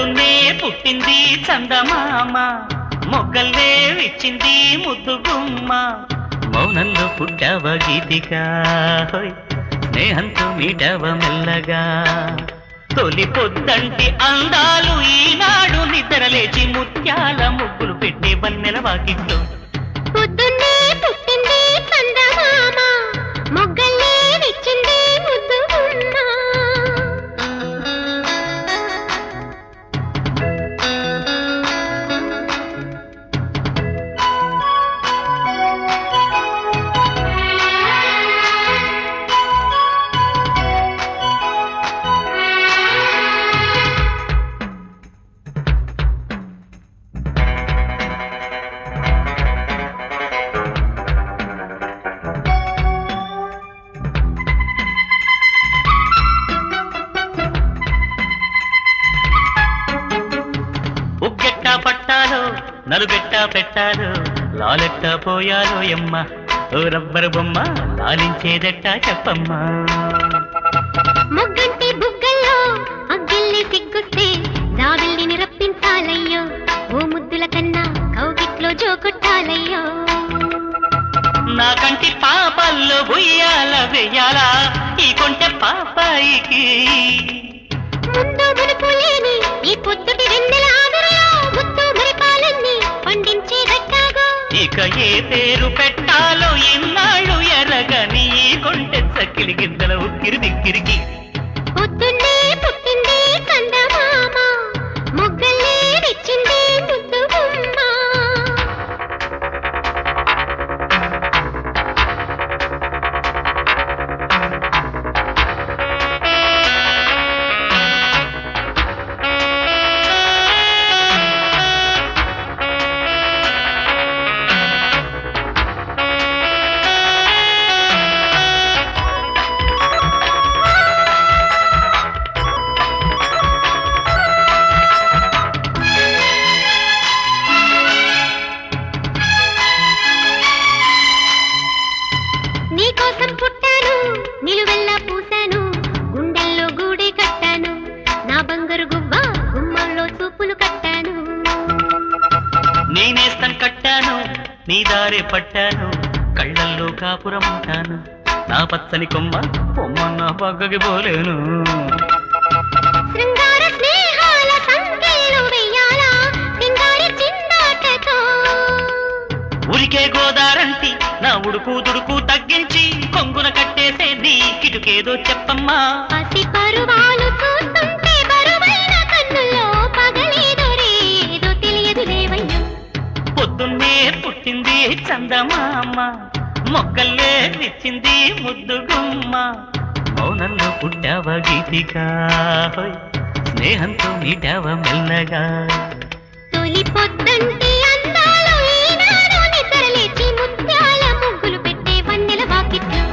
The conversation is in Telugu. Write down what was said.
పొద్దున్నే పుట్టింది చందమామ మొగ్గల్లే విచ్చింది ముద్దు గుమ్మ మౌనంలో పుట్టావ గీతికా స్నేహంతో మీటావ మెల్లగా తొలి పొద్దంటి అందాలు ఈనాడు నిద్రలేచి ముత్యాల ముగ్గులు పెట్టే వన్నెల వాకిట్లో పొద్దున్నే పుట్టింది చందమామ మొగ్గల్లే విచ్చింది ముద్దు గుమ్మ పట్టాలో నలుగెట్టా పెట్టాలో లాలెట్టా పోయాలో ఎమ్మ ఓ రబ్బరు బొమ్మ లాలించేదెట్టా చెప్పమ్మా మొగ్గంటి బుగ్గల్లో అగ్గిల్లి సిగ్గుస్తే జాబిల్లిని రప్పించాలయ్యో ఓ ముద్దుల కన్నా కౌగిట్లో జోకొట్టాలయ్యో నా కంటి పాపల్లో బుయ్యాల వెయ్యాలా ఈ కొంటె పాపాయికి ముందు మునుపు లేని ఈ పొద్దుటి వెన్నెల ఆవిరిలో ముద్దు మరిపాలన్నీ పండించేదట్టాగో ఇక ఏ పేరు పెట్టాలో ఇన్నాళ్ళు ఎరగని ఈ కొంటె సక్కిలి గిందల ఉక్కిరి దిక్కిరికి పొద్దున్నే పుట్టింది చందమామ మొగ్గల్లే విచ్చింది ముద్దు గుమ్మ నీకోసం పుట్టాను నిలువెల్లా పూసాను గుండెల్లో గూడే కట్టాను నా బంగారు గువ్వ గుమ్మంలో చూపులు కట్టాను నేనేస్తం కట్టాను నీ దారే పట్టాను కళ్ళల్లో కాపురం ఉంటాను నా పచ్చని కొమ్మ కొమ్మ నా పక్కకి పోలేను శృంగార స్నేహాల సంఖ్యలు వెయ్యాలా సింగారి చిందాటతో ఉరికే గోదారంటి నా ఉడుకు దుడుకు తగ్గించి కొంగున కట్టేసే నీ కిటుకేదో చెప్పమ్మా పసి పరువాలు చూస్తుంటే బరువైన కన్నుల్లో పగలేదో రేదో తెలియదు లేవయ్యో పొద్దున్నే పుట్టింది చందమామ మొక్కల్లే నిచ్చింది ముద్దు గుమ్మ మౌనంలో పుట్టావ గీతికా స్నేహంతో మీటావ మెల్లగా తొలి పొద్దంటి అందాలు ఈనాడు నిద్రలేచి ముత్యాల ముగ్గులు పెట్టే వన్నెల వాకిట్లో